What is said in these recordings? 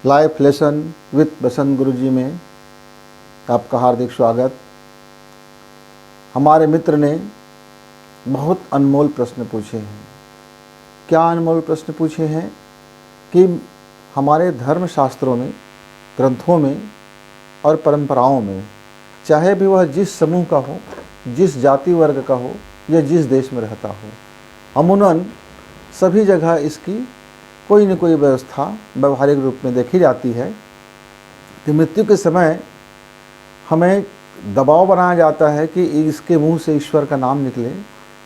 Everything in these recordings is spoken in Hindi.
लाइफ लेसन विथ बसंत गुरु जी में आपका हार्दिक स्वागत। हमारे मित्र ने बहुत अनमोल प्रश्न पूछे हैं। क्या अनमोल प्रश्न पूछे हैं कि हमारे धर्म शास्त्रों में, ग्रंथों में और परंपराओं में, चाहे भी वह जिस समूह का हो, जिस जाति वर्ग का हो या जिस देश में रहता हो, अमूमन सभी जगह इसकी कोई न कोई व्यवस्था व्यवहारिक रूप में देखी जाती है कि मृत्यु के समय हमें दबाव बनाया जाता है कि इसके मुंह से ईश्वर का नाम निकले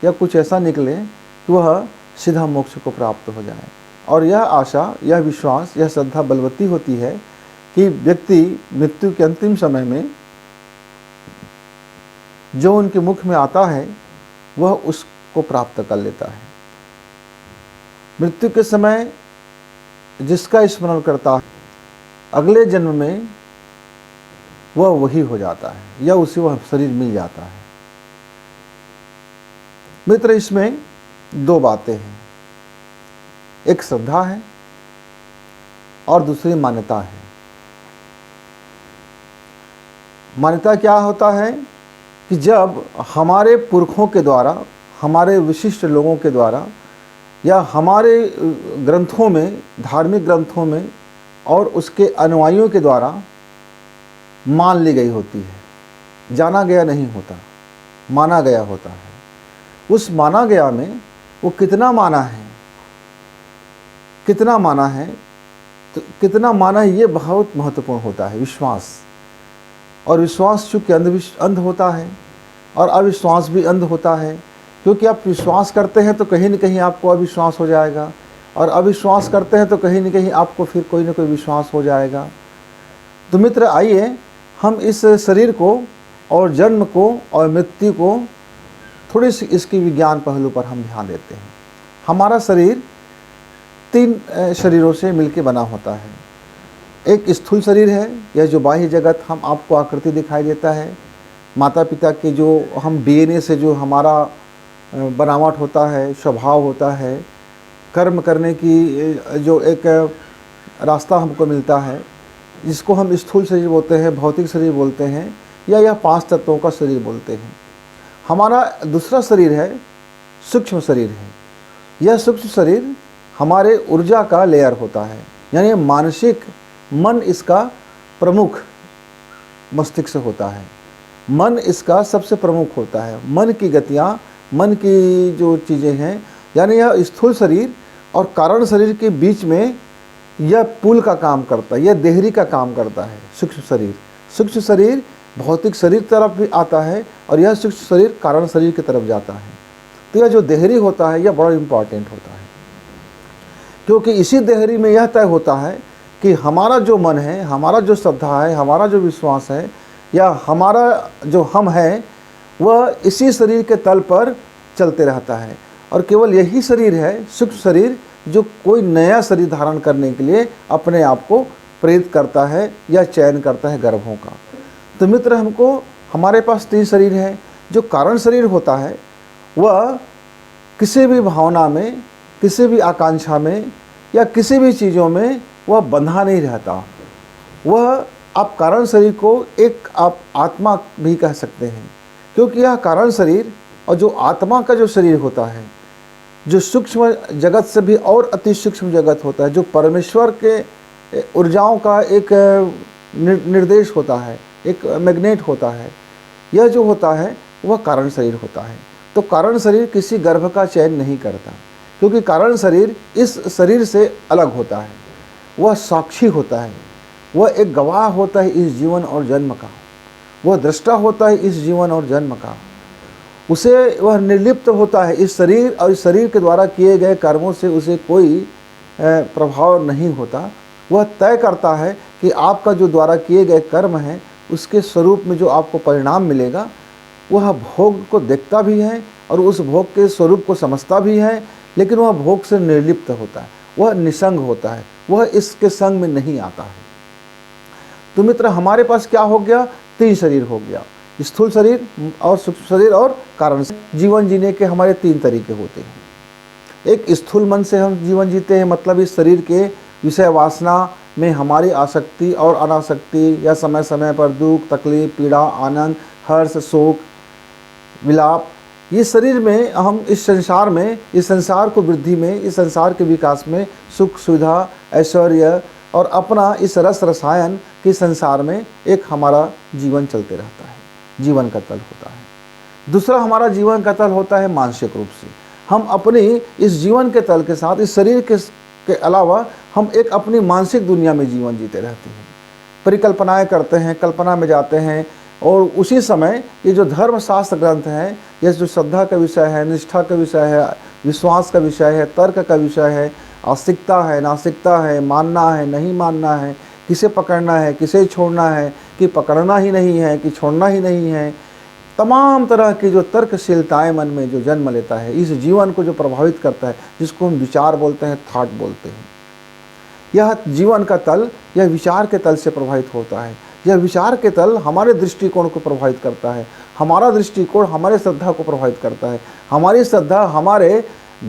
या कुछ ऐसा निकले कि वह सीधा मोक्ष को प्राप्त हो जाए। और यह आशा, यह विश्वास, यह श्रद्धा बलवती होती है कि व्यक्ति मृत्यु के अंतिम समय में जो उनके मुख में आता है वह उसको प्राप्त कर लेता है। मृत्यु के समय जिसका स्मरण करता है अगले जन्म में वह वही हो जाता है या उसे वह शरीर मिल जाता है। मित्र, इसमें दो बातें हैं, एक श्रद्धा है और दूसरी मान्यता है। मान्यता क्या होता है कि जब हमारे पुरखों के द्वारा, हमारे विशिष्ट लोगों के द्वारा या हमारे ग्रंथों में, धार्मिक ग्रंथों में और उसके अनुयायियों के द्वारा मान ली गई होती है, जाना गया नहीं होता, माना गया होता है। उस माना गया में वो कितना माना है, कितना माना है, तो कितना माना है ये बहुत महत्वपूर्ण होता है। विश्वास, और विश्वास चूँकि अंध होता है और अविश्वास भी अंध होता है, क्योंकि आप विश्वास करते हैं तो कहीं न कहीं आपको अविश्वास हो जाएगा और अविश्वास करते हैं तो कहीं न कहीं आपको फिर कोई न कोई विश्वास हो जाएगा। तो मित्र, आइए हम इस शरीर को और जन्म को और मृत्यु को थोड़ी सी इसकी विज्ञान पहलू पर हम ध्यान देते हैं। हमारा शरीर तीन शरीरों से मिलकर बना होता है। एक स्थूल शरीर है, यह जो बाह्य जगत हम आपको आकृति दिखाई देता है, माता पिता के जो हम डीएनए से जो हमारा बनावट होता है, स्वभाव होता है, कर्म करने की जो एक रास्ता हमको मिलता है, जिसको हम स्थूल शरीर बोलते हैं, भौतिक शरीर बोलते हैं, या यह 5 तत्वों का शरीर बोलते हैं। हमारा दूसरा शरीर है, सूक्ष्म शरीर है। यह सूक्ष्म शरीर हमारे ऊर्जा का लेयर होता है, यानी मानसिक मन इसका प्रमुख मस्तिष्क होता है। मन इसका सबसे प्रमुख होता है। मन की गतियाँ, मन की जो चीज़ें हैं, यानी यह स्थूल शरीर और कारण शरीर के बीच में यह पुल का काम करता है, यह देहरी का काम करता है। सूक्ष्म शरीर, सूक्ष्म शरीर भौतिक शरीर तरफ भी आता है और यह सूक्ष्म शरीर कारण शरीर की तरफ जाता है। तो यह जो देहरी होता है यह बड़ा इम्पॉर्टेंट होता है, क्योंकि इसी देहरी में यह तय होता है कि हमारा जो मन है, हमारा जो श्रद्धा है, हमारा जो विश्वास है या हमारा जो हम है, वह इसी शरीर के तल पर चलते रहता है। और केवल यही शरीर है, सूक्ष्म शरीर, जो कोई नया शरीर धारण करने के लिए अपने आप को प्रेरित करता है या चयन करता है गर्भों का। तो मित्र, हमको हमारे पास 3 शरीर है। जो कारण शरीर होता है वह किसी भी भावना में, किसी भी आकांक्षा में या किसी भी चीज़ों में वह बंधा नहीं रहता। वह आप कारण शरीर को एक आप आत्मा भी कह सकते हैं, क्योंकि यह कारण शरीर और जो आत्मा का जो शरीर होता है, जो सूक्ष्म जगत से भी और अति सूक्ष्म जगत होता है, जो परमेश्वर के ऊर्जाओं का एक निर्देश होता है, एक मैग्नेट होता है, यह जो होता है वह कारण शरीर होता है। तो कारण शरीर किसी गर्भ का चयन नहीं करता, क्योंकि कारण शरीर इस शरीर से अलग होता है। वह साक्षी होता है, वह एक गवाह होता है इस जीवन और जन्म का, वह दृष्टा होता है इस जीवन और जन्म का। उसे वह निर्लिप्त होता है इस शरीर और इस शरीर के द्वारा किए गए कर्मों से उसे कोई प्रभाव नहीं होता। वह तय करता है कि आपका जो द्वारा किए गए कर्म हैं उसके स्वरूप में जो आपको परिणाम मिलेगा, वह भोग को देखता भी है और उस भोग के स्वरूप को समझता भी है, लेकिन वह भोग से निर्लिप्त होता है, वह निसंग होता है, वह इसके संग में नहीं आता है। तो मित्र, हमारे पास क्या हो गया? 3 शरीर हो गया, स्थूल शरीर और सूक्ष्म शरीर और कारण। जीवन जीने के हमारे 3 तरीके होते हैं। एक स्थूल मन से हम जीवन जीते हैं, मतलब इस शरीर के विषय वासना में हमारी आसक्ति और अनासक्ति या समय समय पर दुख, तकलीफ, पीड़ा, आनंद, हर्ष, शोक, विलाप, ये शरीर में हम इस संसार में, इस संसार को वृद्धि में, इस संसार के विकास में, सुख, सुविधा, ऐश्वर्य और अपना इस रस रसायन के संसार में एक हमारा जीवन चलते रहता है, जीवन का तल होता है। दूसरा हमारा जीवन का तल होता है मानसिक रूप से। हम अपनी इस जीवन के तल के साथ, इस शरीर के अलावा हम एक अपनी मानसिक दुनिया में जीवन जीते रहते हैं, परिकल्पनाएं करते हैं, कल्पना में जाते हैं। और उसी समय ये जो धर्मशास्त्र ग्रंथ हैं, ये जो श्रद्धा का विषय है, निष्ठा का विषय है, विश्वास का विषय है, तर्क का विषय है, आस्तिकता है, नास्तिकता है, मानना है, नहीं मानना है, किसे पकड़ना है, किसे छोड़ना है, कि पकड़ना ही नहीं है, कि छोड़ना ही नहीं है, तमाम तरह की जो तर्कशीलताएं मन में जो जन्म लेता है, इस जीवन को जो प्रभावित करता है, जिसको हम विचार बोलते हैं, थॉट बोलते हैं, यह जीवन का तल यह विचार के तल से प्रभावित होता है। यह विचार के तल हमारे दृष्टिकोण को प्रभावित करता है, हमारा दृष्टिकोण हमारे श्रद्धा को प्रभावित करता है, हमारी श्रद्धा हमारे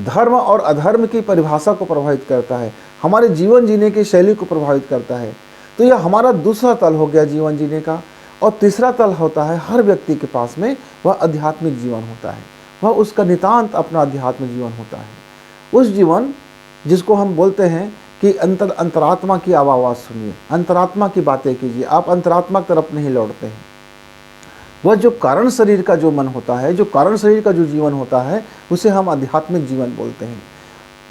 धर्म और अधर्म की परिभाषा को प्रभावित करता है, हमारे जीवन जीने की शैली को प्रभावित करता है। तो यह हमारा दूसरा तल हो गया जीवन जीने का। और तीसरा तल होता है हर व्यक्ति के पास में, वह आध्यात्मिक जीवन होता है, वह उसका नितांत अपना आध्यात्मिक जीवन होता है। उस जीवन जिसको हम बोलते हैं कि अंतरात्मा की आवाज़ सुनिए, अंतरात्मा की बातें कीजिए, आप अंतरात्मा की तरफ नहीं लौटते हैं। वह जो कारण शरीर का जो मन होता है, जो कारण शरीर का जो जीवन होता है, उसे हम आध्यात्मिक जीवन बोलते हैं।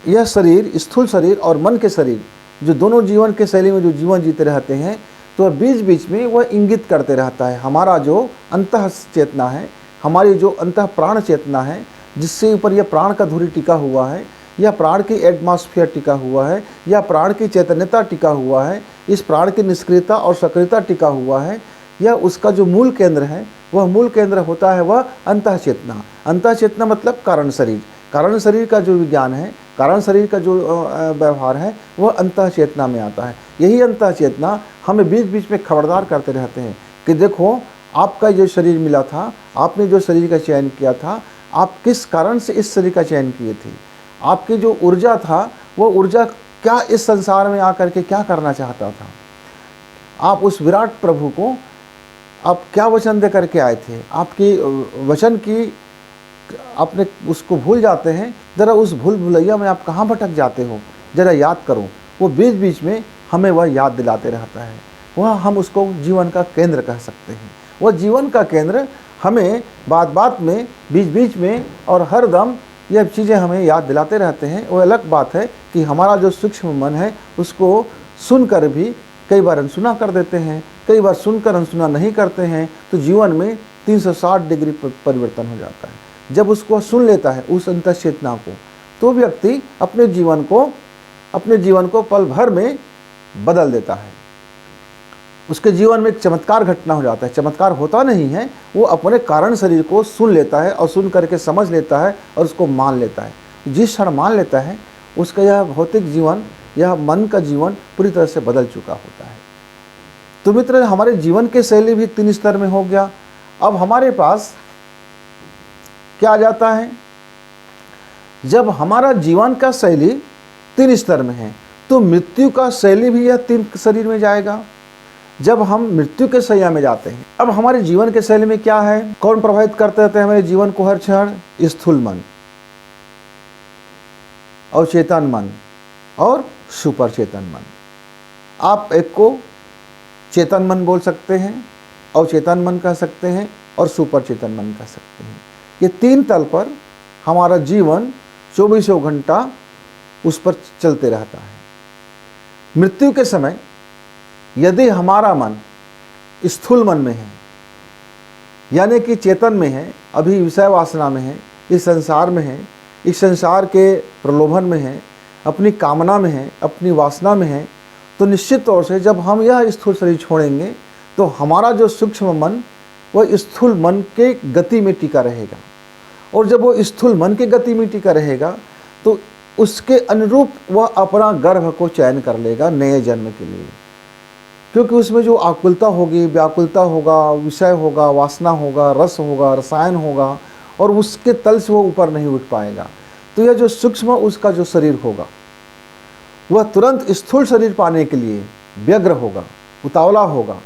यह शरीर, स्थूल शरीर और मन के शरीर, जो दोनों जीवन के शैली में जो जीवन जीते रहते हैं, तो बीच बीच में वह इंगित करते रहता है हमारा जो अंतः चेतना है, हमारी जो अंतः प्राण चेतना है, जिससे ऊपर यह प्राण का धुरी टिका हुआ है, या प्राण की एटमॉस्फेयर टिका हुआ है, या प्राण की चैतन्यता टिका हुआ है, इस प्राण की निष्क्रियता और सक्रियता टिका हुआ है, या उसका जो मूल केंद्र है, वह मूल केंद्र होता है वह अंतः चेतना। अंतः चेतना मतलब कारण शरीर, कारण शरीर का जो विज्ञान है, कारण शरीर का जो व्यवहार है, वह अंतः चेतना में आता है। यही अंतः चेतना हमें बीच बीच में खबरदार करते रहते हैं कि देखो, आपका जो शरीर मिला था, आपने जो शरीर का चयन किया था, आप किस कारण से इस शरीर का चयन किए थे, आपकी जो ऊर्जा था, वह ऊर्जा क्या इस संसार में आकर के क्या करना चाहता था, आप उस विराट प्रभु को आप क्या वचन दे करके आए थे, आपकी वचन की आपने उसको भूल जाते हैं। ज़रा उस भूल भुलैया में आप कहाँ भटक जाते हो, ज़रा याद करो। वो बीच बीच में हमें वह याद दिलाते रहता है। वह हम उसको जीवन का केंद्र कह सकते हैं। वह जीवन का केंद्र हमें बात बात में, बीच बीच में और हर दम यह चीज़ें हमें याद दिलाते रहते हैं। वो अलग बात है कि हमारा जो सूक्ष्म मन है, उसको सुनकर भी कई बार अनसुना कर देते हैं, कई बार सुनकर अनसुना नहीं करते हैं, तो जीवन में 360 डिग्री परिवर्तन हो जाता है। जब उसको सुन लेता है उस अंतः चेतना को, तो व्यक्ति अपने जीवन को पल भर में बदल देता है। उसके जीवन में एक चमत्कार घटना हो जाता है। चमत्कार होता नहीं है, वो अपने कारण शरीर को सुन लेता है और सुन करके समझ लेता है और उसको मान लेता है। जिस क्षण मान लेता है, उसका यह भौतिक जीवन, यह मन का जीवन पूरी तरह से बदल चुका होता है। तो मित्र, हमारे जीवन के शैली भी 3 स्तर में हो गया। अब हमारे पास क्या आ जाता है, जब हमारा जीवन का शैली 3 स्तर में है, तो मृत्यु का शैली भी यह 3 शरीर में जाएगा। जब हम मृत्यु के शैया में जाते हैं, अब हमारे जीवन के शैली में क्या है, कौन प्रभावित करते रहते हैं हमारे जीवन को हर क्षण? स्थूल मन, अवचेतन मन और सुपर चेतन मन। आप एक को चेतन मन बोल सकते हैं, अवचेतन मन कह सकते हैं और सुपर चेतन मन कह सकते हैं। ये 3 तल पर हमारा जीवन 24 घंटा उस पर चलते रहता है। मृत्यु के समय यदि हमारा मन स्थूल मन में है, यानी कि चेतन में है, अभी विषय वासना में है, इस संसार में है, इस संसार के प्रलोभन में है, अपनी कामना में है, अपनी वासना में है, तो निश्चित तौर से जब हम यह स्थूल शरीर छोड़ेंगे, तो हमारा जो सूक्ष्म मन वह स्थूल मन के गति में टिका रहेगा। और जब वो स्थूल मन के गति में टिका रहेगा, तो उसके अनुरूप वह अपना गर्भ को चयन कर लेगा नए जन्म के लिए, क्योंकि उसमें जो आकुलता होगी, व्याकुलता होगा, विषय होगा, वासना होगा, रस होगा, रसायन होगा, और उसके तल से वो ऊपर नहीं उठ पाएगा। तो यह जो सूक्ष्म उसका जो शरीर होगा, वह तुरंत स्थूल शरीर पाने के लिए व्यग्र होगा, उतावला होगा,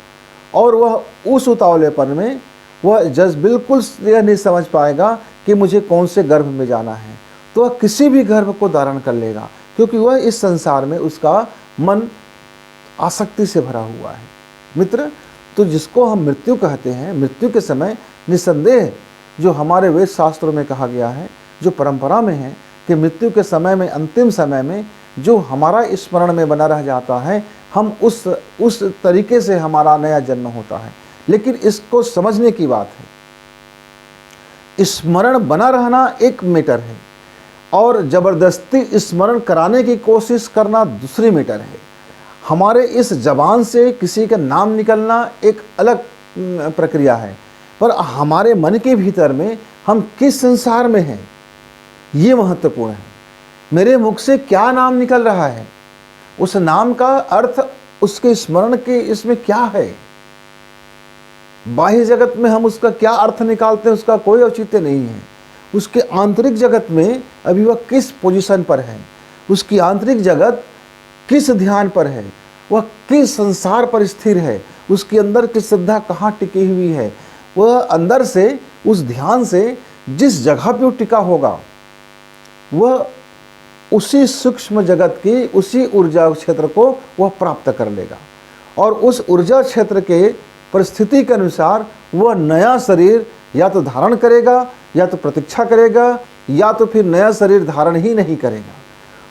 और वह उस उतावलेपन में वह बिल्कुल यह नहीं समझ पाएगा कि मुझे कौन से गर्भ में जाना है, तो वह किसी भी गर्भ को धारण कर लेगा, क्योंकि वह इस संसार में उसका मन आसक्ति से भरा हुआ है। मित्र, तो जिसको हम मृत्यु कहते हैं, मृत्यु के समय निसंदेह जो हमारे वेद शास्त्रों में कहा गया है, जो परंपरा में है कि मृत्यु के समय में, अंतिम समय में जो हमारा स्मरण में बना रह जाता है, हम उस तरीके से हमारा नया जन्म होता है। लेकिन इसको समझने की बात है, स्मरण बना रहना एक मैटर है और ज़बरदस्ती स्मरण कराने की कोशिश करना दूसरी मैटर है। हमारे इस जबान से किसी का नाम निकलना एक अलग प्रक्रिया है, पर हमारे मन के भीतर में हम किस संसार में हैं ये महत्वपूर्ण है। मेरे मुख से क्या नाम निकल रहा है, उस नाम का अर्थ, उसके स्मरण के इसमें क्या है। बाह्य जगत में हम उसका क्या अर्थ निकालते हैं उसका कोई औचित्य नहीं है। उसके आंतरिक जगत में अभी वह किस पोजीशन पर है, उसकी आंतरिक जगत किस ध्यान पर है, वह किस संसार पर स्थिर है, उसके अंदर की श्रद्धा कहाँ टिकी हुई है, वह अंदर से उस ध्यान से जिस जगह पे टिका होगा वह उसी सूक्ष्म जगत की उसी ऊर्जा क्षेत्र को वह प्राप्त कर लेगा और उस ऊर्जा क्षेत्र के परिस्थिति के अनुसार वह नया शरीर या तो धारण करेगा या तो प्रतीक्षा करेगा या तो फिर नया शरीर धारण ही नहीं करेगा।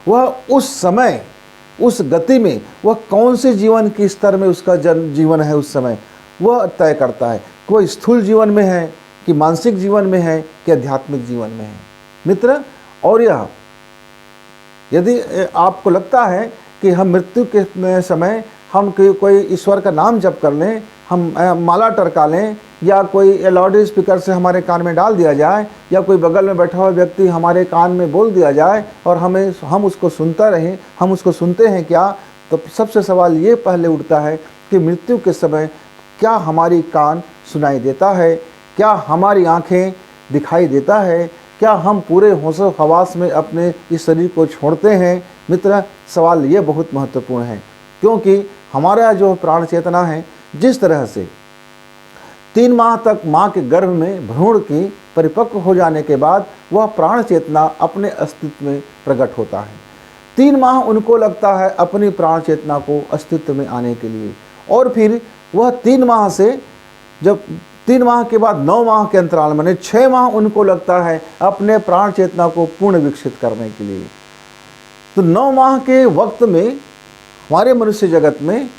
वह उस समय उस गति में वह कौन से जीवन के स्तर में उसका जीवन है उस समय वह तय करता है। कोई स्थूल जीवन में है कि मानसिक जीवन में है कि आध्यात्मिक जीवन में है। मित्र, और यह यदि आपको लगता है कि हम मृत्यु के समय हम कोई ईश्वर का नाम जप कर लें, हम माला टरका लें या कोई लाउड स्पीकर से हमारे कान में डाल दिया जाए या कोई बगल में बैठा हुआ व्यक्ति हमारे कान में बोल दिया जाए और हम उसको सुनता रहें, हम उसको सुनते हैं क्या, तो सबसे सवाल ये पहले उठता है कि मृत्यु के समय क्या हमारी कान सुनाई देता है, क्या हमारी आँखें दिखाई देता है, क्या हम पूरे होशो हवास में अपने इस शरीर को छोड़ते हैं। मित्र, सवाल ये बहुत महत्वपूर्ण है, क्योंकि हमारा जो प्राण चेतना है, जिस तरह से 3 माह तक माँ के गर्भ में भ्रूण की परिपक्व हो जाने के बाद वह प्राण चेतना अपने अस्तित्व में प्रकट होता है। 3 माह उनको लगता है अपनी प्राण चेतना को अस्तित्व में आने के लिए, और फिर वह 3 माह से जब 3 माह के बाद 9 माह के अंतराल में 6 माह उनको लगता है अपने प्राण चेतना को पूर्ण विकसित करने के लिए। तो 9 माह के वक्त में हमारे मनुष्य जगत में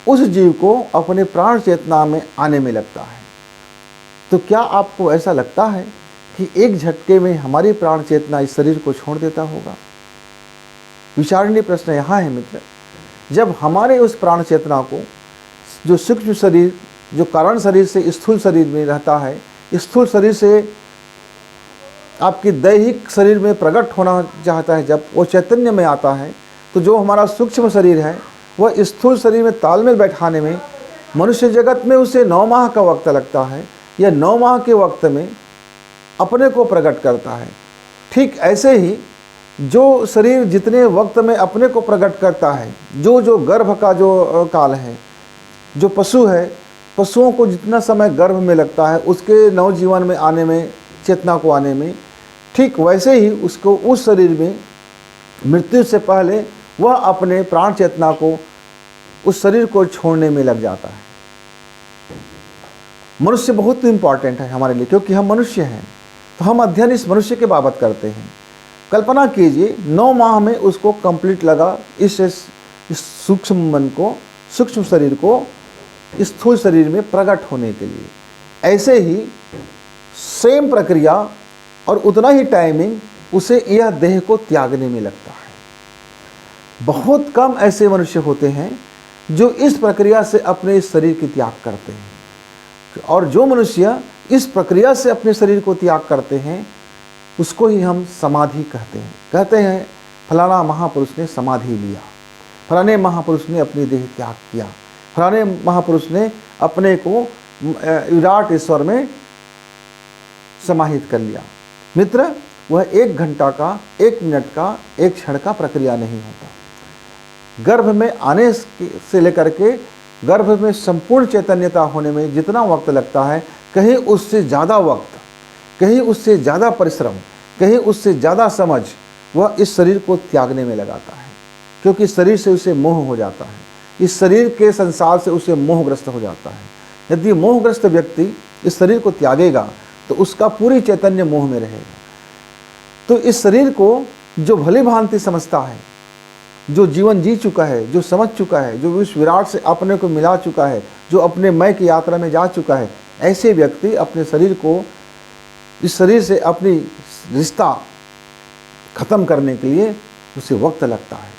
उस जीव को अपने प्राण चेतना में आने में लगता है। तो क्या आपको ऐसा लगता है कि एक झटके में हमारी प्राण चेतना इस शरीर को छोड़ देता होगा? विचारणीय प्रश्न यहाँ है मित्र। जब हमारे उस प्राण चेतना को जो सूक्ष्म शरीर, जो कारण शरीर से स्थूल शरीर में रहता है, स्थूल शरीर से आपकी दैहिक शरीर में प्रकट होना चाहता है, जब वो चैतन्य में आता है, तो जो हमारा सूक्ष्म शरीर है वह स्थूल शरीर में तालमेल बैठाने में मनुष्य जगत में उसे 9 माह का वक्त लगता है। यह 9 माह के वक्त में अपने को प्रकट करता है। ठीक ऐसे ही जो शरीर जितने वक्त में अपने को प्रकट करता है, जो गर्भ का जो काल है, जो पशु है, पशुओं को जितना समय गर्भ में लगता है उसके नवजीवन में आने में, चेतना को आने में, ठीक वैसे ही उसको उस शरीर में मृत्यु से पहले वह अपने प्राण चेतना को उस शरीर को छोड़ने में लग जाता है। मनुष्य बहुत इम्पॉर्टेंट है हमारे लिए, क्योंकि हम मनुष्य हैं, तो हम अध्ययन इस मनुष्य के बाबत करते हैं। कल्पना कीजिए 9 माह में उसको कंप्लीट लगा इस सूक्ष्म मन को, सूक्ष्म शरीर को स्थूल शरीर में प्रकट होने के लिए। ऐसे ही सेम प्रक्रिया और उतना ही टाइमिंग उसे यह देह को त्यागने में लगता है। बहुत कम ऐसे मनुष्य होते हैं जो इस प्रक्रिया से अपने इस शरीर की त्याग करते हैं, और जो मनुष्य इस प्रक्रिया से अपने शरीर को त्याग करते हैं उसको ही हम समाधि कहते हैं। कहते हैं फलाना महापुरुष ने समाधि लिया, फलाने महापुरुष ने अपनी देह त्याग किया, फलाने महापुरुष ने अपने को विराट ईश्वर में समाहित कर लिया। मित्र, वह 1 घंटा का, 1 मिनट का, 1 क्षण का प्रक्रिया नहीं होता। गर्भ में आने से लेकर के गर्भ में संपूर्ण चैतन्यता होने में जितना वक्त लगता है, कहीं उससे ज़्यादा वक्त, कहीं उससे ज़्यादा परिश्रम, कहीं उससे ज़्यादा समझ वह इस शरीर को त्यागने में लगाता है, क्योंकि शरीर से उसे मोह हो जाता है, इस शरीर के संसार से उसे मोहग्रस्त हो जाता है। यदि मोहग्रस्त व्यक्ति इस शरीर को त्यागेगा तो उसका पूरी चैतन्य मोह में रहेगा। तो इस शरीर को जो भली भांति समझता है, जो जीवन जी चुका है, जो समझ चुका है, जो विश्व विराट से अपने को मिला चुका है, जो अपने मय की यात्रा में जा चुका है, ऐसे व्यक्ति अपने शरीर को, इस शरीर से अपनी रिश्ता खत्म करने के लिए उसे वक्त लगता है।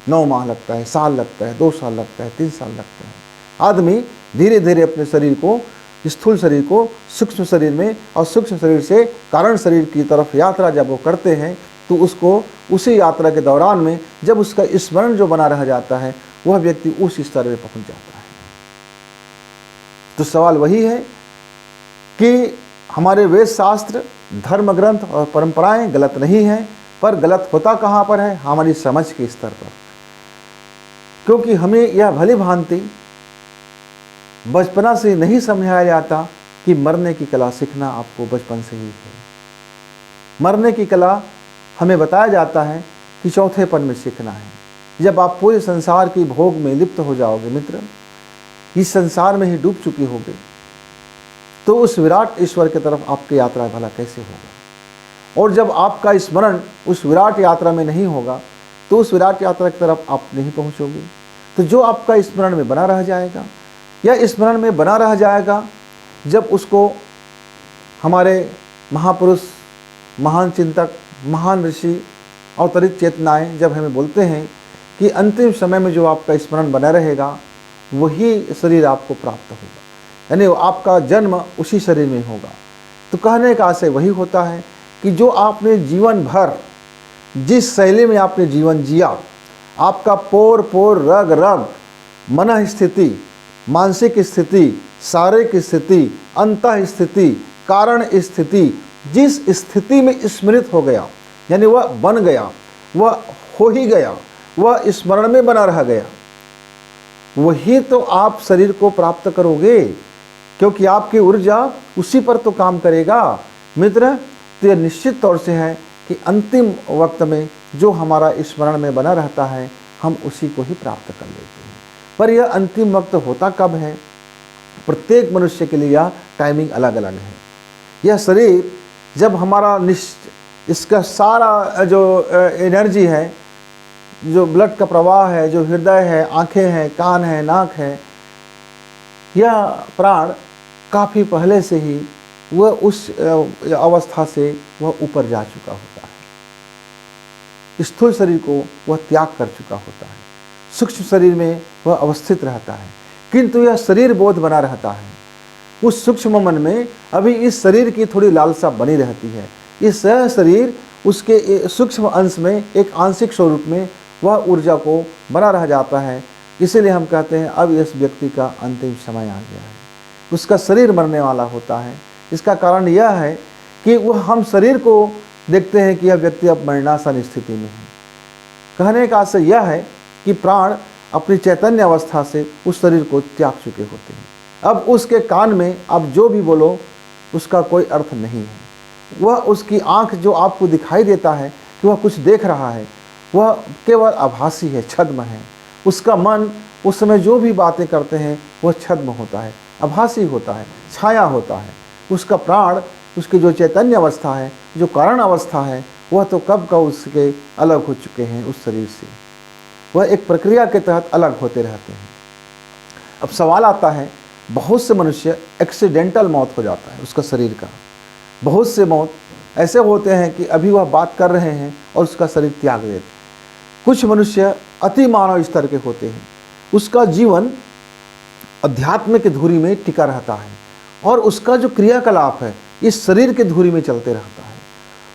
9 माह लगता है, साल लगता है, 2 साल लगता है, 3 साल लगता है। आदमी धीरे धीरे अपने शरीर को, स्थूल शरीर को सूक्ष्म शरीर में और सूक्ष्म शरीर से कारण शरीर की तरफ यात्रा जब वो करते हैं तो उसको उसी यात्रा के दौरान में जब उसका स्मरण जो बना रह जाता है, वह व्यक्ति उस स्तर में पहुंच जाता है। तो सवाल वही है कि हमारे वेद शास्त्र, धर्म ग्रंथ और परंपराएं गलत नहीं हैं, पर गलत होता कहाँ पर है? हमारी समझ के स्तर पर। क्योंकि हमें यह भली भांति बचपना से नहीं समझाया जाता कि मरने की कला सीखना आपको बचपन से ही है। मरने की कला हमें बताया जाता है कि चौथेपन में सीखना है। जब आप पूरे संसार की भोग में लिप्त हो जाओगे मित्र, इस संसार में ही डूब चुके होगे, तो उस विराट ईश्वर की तरफ आपकी यात्रा भला कैसे होगा? और जब आपका स्मरण उस विराट यात्रा में नहीं होगा तो उस विराट यात्रा की तरफ आप नहीं पहुंचोगे। तो जो आपका स्मरण में बना रह जाएगा, या स्मरण में बना रह जाएगा जब उसको हमारे महापुरुष, महान चिंतक, महान ऋषि, अवतरित चेतनाएं जब हमें बोलते हैं कि अंतिम समय में जो आपका स्मरण बना रहेगा वही शरीर आपको प्राप्त होगा, यानी आपका जन्म उसी शरीर में होगा। तो कहने का आशय वही होता है कि जो आपने जीवन भर जिस शैली में आपने जीवन जिया, आपका पोर पोर, रग रग, मन स्थिति, मानसिक स्थिति, शारीरिक स्थिति, अंतः स्थिति, कारण स्थिति, जिस स्थिति में स्मृत हो गया, यानी वह बन गया, वह हो ही गया, वह स्मरण में बना रह गया, वही तो आप शरीर को प्राप्त करोगे, क्योंकि आपकी ऊर्जा उसी पर तो काम करेगा मित्र। तो यह निश्चित तौर से है कि अंतिम वक्त में जो हमारा स्मरण में बना रहता है हम उसी को ही प्राप्त कर लेते हैं। पर यह अंतिम वक्त होता कब है? प्रत्येक मनुष्य के लिए यह टाइमिंग अलग अलग है। यह शरीर जब हमारा इसका सारा जो एनर्जी है, जो ब्लड का प्रवाह है, जो हृदय है, आँखें हैं, कान है, नाक है, यह प्राण काफ़ी पहले से ही वह उस अवस्था से वह ऊपर जा चुका होता है। स्थूल शरीर को वह त्याग कर चुका होता है, सूक्ष्म शरीर में वह अवस्थित रहता है, किंतु यह शरीर बोध बना रहता है। उस सूक्ष्म मन में अभी इस शरीर की थोड़ी लालसा बनी रहती है। इस शरीर उसके सूक्ष्म अंश में एक आंशिक स्वरूप में वह ऊर्जा को बना रह जाता है। इसीलिए हम कहते हैं अब इस व्यक्ति का अंतिम समय आ गया है, उसका शरीर मरने वाला होता है। इसका कारण यह है कि वह हम शरीर को देखते हैं कि यह व्यक्ति अब मरणासन स्थिति में है। कहने का आशय यह है कि प्राण अपनी चैतन्य अवस्था से उस शरीर को त्याग चुके होते हैं। अब उसके कान में अब जो भी बोलो उसका कोई अर्थ नहीं है। वह उसकी आँख जो आपको दिखाई देता है कि वह कुछ देख रहा है, वह केवल आभासी है, छद्म है। उसका मन उस समय जो भी बातें करते हैं वह छद्म होता है, आभासी होता है, छाया होता है। उसका प्राण, उसकी जो चैतन्य अवस्था है, जो कारण अवस्था है, वह तो कब का उसके अलग हो चुके हैं उस शरीर से। वह एक प्रक्रिया के तहत अलग होते रहते हैं। अब सवाल आता है, बहुत से मनुष्य एक्सीडेंटल मौत हो जाता है उसका शरीर का। बहुत से मौत ऐसे होते हैं कि अभी वह बात कर रहे हैं और उसका शरीर त्याग देते। कुछ मनुष्य अति मानव स्तर के होते हैं, उसका जीवन अध्यात्म की धुरी में टिका रहता है और उसका जो क्रियाकलाप है इस शरीर के धुरी में चलते रहता है।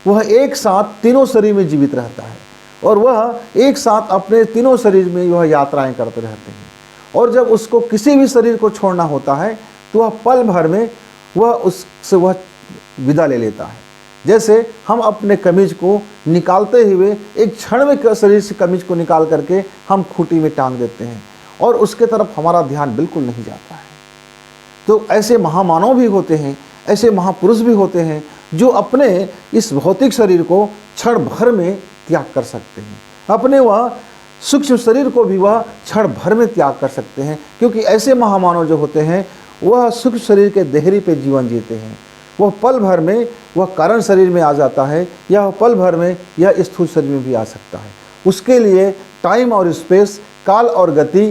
वह एक साथ तीनों शरीर में जीवित रहता है और वह एक साथ अपने तीनों शरीर में वह यात्राएं करते रहते हैं। और जब उसको किसी भी शरीर को छोड़ना होता है तो वह पल भर में वह उससे वह विदा ले लेता है। जैसे हम अपने कमीज को निकालते हुए एक क्षण में शरीर से कमीज को निकाल करके हम खूंटी में टांग देते हैं और उसके तरफ हमारा ध्यान बिल्कुल नहीं जाता है। तो ऐसे महामानव भी होते हैं, ऐसे महापुरुष भी होते हैं जो अपने इस भौतिक शरीर को क्षण भर में त्याग कर सकते हैं, अपने वह सूक्ष्म शरीर को भी वह क्षण भर में त्याग कर सकते हैं, क्योंकि ऐसे महामानव जो होते हैं वह सूक्ष्म शरीर के देहरी पे जीवन जीते हैं। वह पल भर में वह कारण शरीर में आ जाता है या वह पल भर में यह स्थूल शरीर में भी आ सकता है। उसके लिए टाइम और स्पेस, काल और गति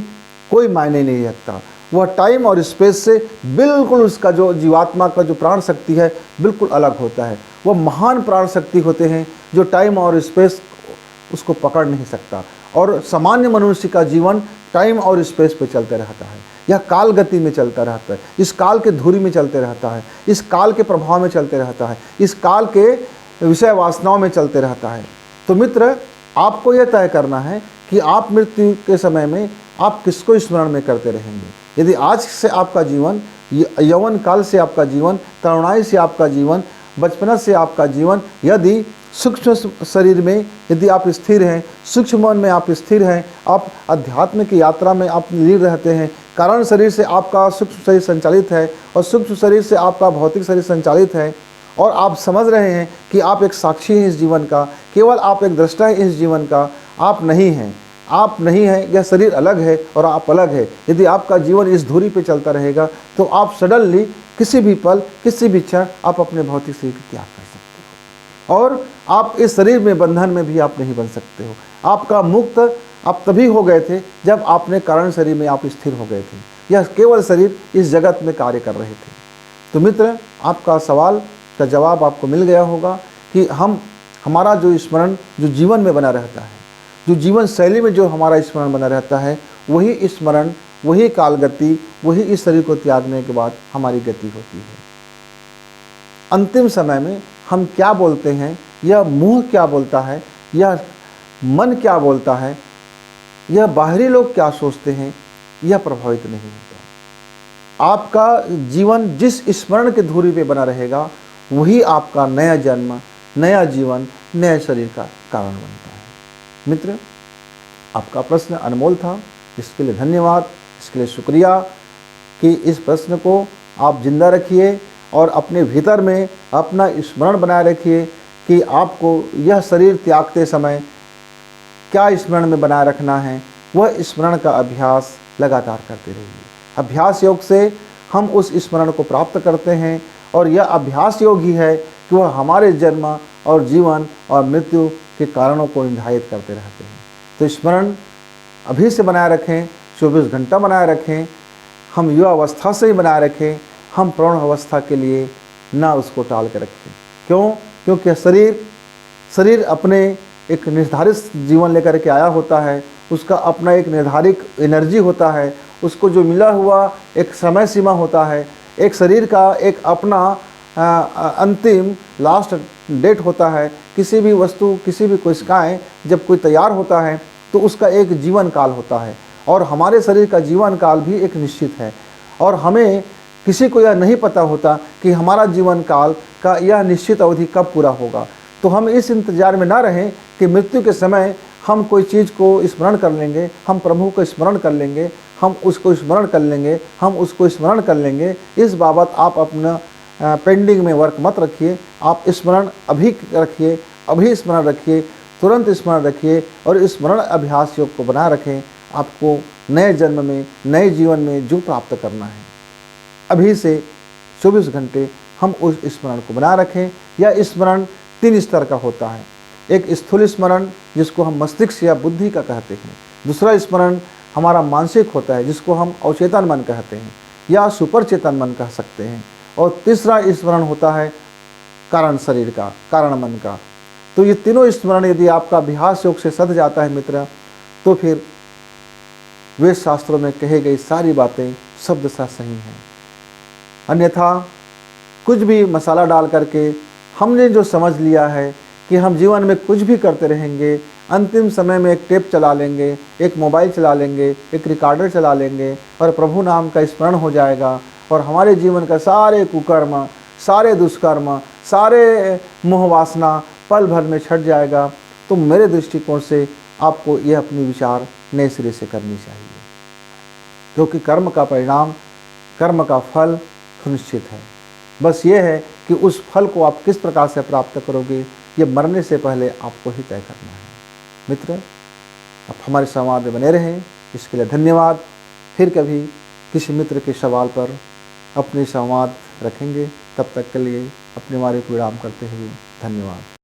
कोई मायने नहीं रखता। वह टाइम और स्पेस से बिल्कुल उसका जो जीवात्मा का जो प्राण शक्ति है बिल्कुल अलग होता है। वह महान प्राण शक्ति होते हैं जो टाइम और स्पेस उसको पकड़ नहीं सकता, और सामान्य मनुष्य का जीवन टाइम और स्पेस पे चलते रहता है या काल गति में चलता रहता है, इस काल के धुरी में चलते रहता है, इस काल के प्रभाव में चलते रहता है, इस काल के विषय वासनाओं में चलते रहता है। तो मित्र, आपको यह तय करना है कि आप मृत्यु के समय में आप किसको स्मरण में करते रहेंगे। यदि आज से आपका जीवन, यौवन काल से आपका जीवन, तरुणाई से आपका जीवन, बचपना से आपका जीवन यदि सूक्ष्म शरीर में यदि आप स्थिर हैं, सूक्ष्म मन में आप स्थिर हैं, आप अध्यात्म की यात्रा में आप लीन रहते हैं, कारण शरीर से आपका सूक्ष्म शरीर संचालित है और सूक्ष्म शरीर से आपका भौतिक शरीर संचालित है, और आप समझ रहे हैं कि आप एक साक्षी हैं इस जीवन का, केवल आप एक दृष्टा हैं इस जीवन का, आप नहीं हैं, आप नहीं हैं, यह शरीर अलग है और आप अलग है। यदि आपका जीवन इस धुरी पे चलता रहेगा तो आप सडनली किसी भी पल, किसी भी क्षण आप अपने भौतिक शरीर का त्याग कर सकते हो, और आप इस शरीर में बंधन में भी आप नहीं बन सकते हो। आपका मुक्त आप तभी हो गए थे जब आपने कारण शरीर में आप स्थिर हो गए थे, यह केवल शरीर इस जगत में कार्य कर रहे थे। तो मित्र, आपका सवाल का जवाब आपको मिल गया होगा कि हमारा जो स्मरण जो जीवन में बना रहता है, जो जीवन शैली में जो हमारा स्मरण बना रहता है, वही स्मरण, वही काल गति, वही इस शरीर को त्यागने के बाद हमारी गति होती है। अंतिम समय में हम क्या बोलते हैं, यह मुंह क्या बोलता है, यह मन क्या बोलता है, यह बाहरी लोग क्या सोचते हैं, यह प्रभावित नहीं होता। आपका जीवन जिस स्मरण के धुरी पे बना रहेगा वही आपका नया जन्म, नया जीवन, नए शरीर का कारण बनता है। मित्र, आपका प्रश्न अनमोल था, इसके लिए धन्यवाद, इसके लिए शुक्रिया कि इस प्रश्न को आप जिंदा रखिए और अपने भीतर में अपना स्मरण बनाए रखिए कि आपको यह शरीर त्यागते समय क्या स्मरण में बनाए रखना है। वह स्मरण का अभ्यास लगातार करते रहिए। अभ्यास योग से हम उस स्मरण को प्राप्त करते हैं, और यह अभ्यास योग ही है कि वह हमारे जन्म और जीवन और मृत्यु के कारणों को निर्धारित करते रहते हैं। तो स्मरण अभी से बनाए रखें, 24 घंटा बनाए रखें, हम युवा अवस्था से ही बनाए रखें, हम प्रौढ़ अवस्था के लिए ना उसको टाल के रखें। क्यों? क्योंकि शरीर अपने एक निर्धारित जीवन लेकर के आया होता है, उसका अपना एक निर्धारित एनर्जी होता है, उसको जो मिला हुआ एक समय सीमा होता है, एक शरीर का एक अपना अंतिम लास्ट डेट होता है। किसी भी वस्तु, किसी भी कोशिकाएं जब कोई तैयार होता है तो उसका एक जीवन काल होता है, और हमारे शरीर का जीवन काल भी एक निश्चित है, और हमें किसी को यह नहीं पता होता कि हमारा जीवन काल का यह निश्चित अवधि कब पूरा होगा। तो हम इस इंतजार में ना रहें कि मृत्यु के समय हम कोई चीज़ को स्मरण कर लेंगे, हम प्रभु को स्मरण कर लेंगे, हम उसको स्मरण कर लेंगे, हम उसको स्मरण कर लेंगे। इस बाबत आप अपना पेंडिंग में वर्क मत रखिए। आप स्मरण अभी रखिए, अभी स्मरण रखिए, तुरंत स्मरण रखिए, और स्मरण अभ्यास योग को बना रखें। आपको नए जन्म में, नए जीवन में जो प्राप्त करना है, अभी से 24 घंटे हम उस स्मरण को बना रखें। यह स्मरण 3 स्तर का होता है। एक स्थूल स्मरण जिसको हम मस्तिष्क या बुद्धि का कहते हैं, दूसरा स्मरण हमारा मानसिक होता है जिसको हम अवचेतन मन कहते हैं या सुपर चेतन मन कह सकते हैं, और तीसरा स्मरण होता है कारण शरीर का, कारण मन का। तो ये तीनों स्मरण यदि आपका अभ्यास योग से सध जाता है मित्र, तो फिर वेद शास्त्रों में कही गई सारी बातें शब्दशः सही हैं। अन्यथा कुछ भी मसाला डाल करके हमने जो समझ लिया है कि हम जीवन में कुछ भी करते रहेंगे, अंतिम समय में एक टेप चला लेंगे, एक मोबाइल चला लेंगे, एक रिकॉर्डर चला लेंगे, और प्रभु नाम का स्मरण हो जाएगा, और हमारे जीवन का सारे कुकर्म, सारे दुष्कर्म, सारे मोह वासना पल भर में छट जाएगा। तो मेरे दृष्टिकोण से आपको यह अपनी विचार नए सिरे से करनी चाहिए, क्योंकि कर्म का परिणाम, कर्म का फल सुनिश्चित है। बस ये है कि उस फल को आप किस प्रकार से प्राप्त करोगे, ये मरने से पहले आपको ही तय करना है। मित्र, आप हमारे संवाद में बने रहें, इसके लिए धन्यवाद। फिर कभी किसी मित्र के सवाल पर अपने संवाद रखेंगे। तब तक के लिए अपने वाणी को विराम करते हुए धन्यवाद।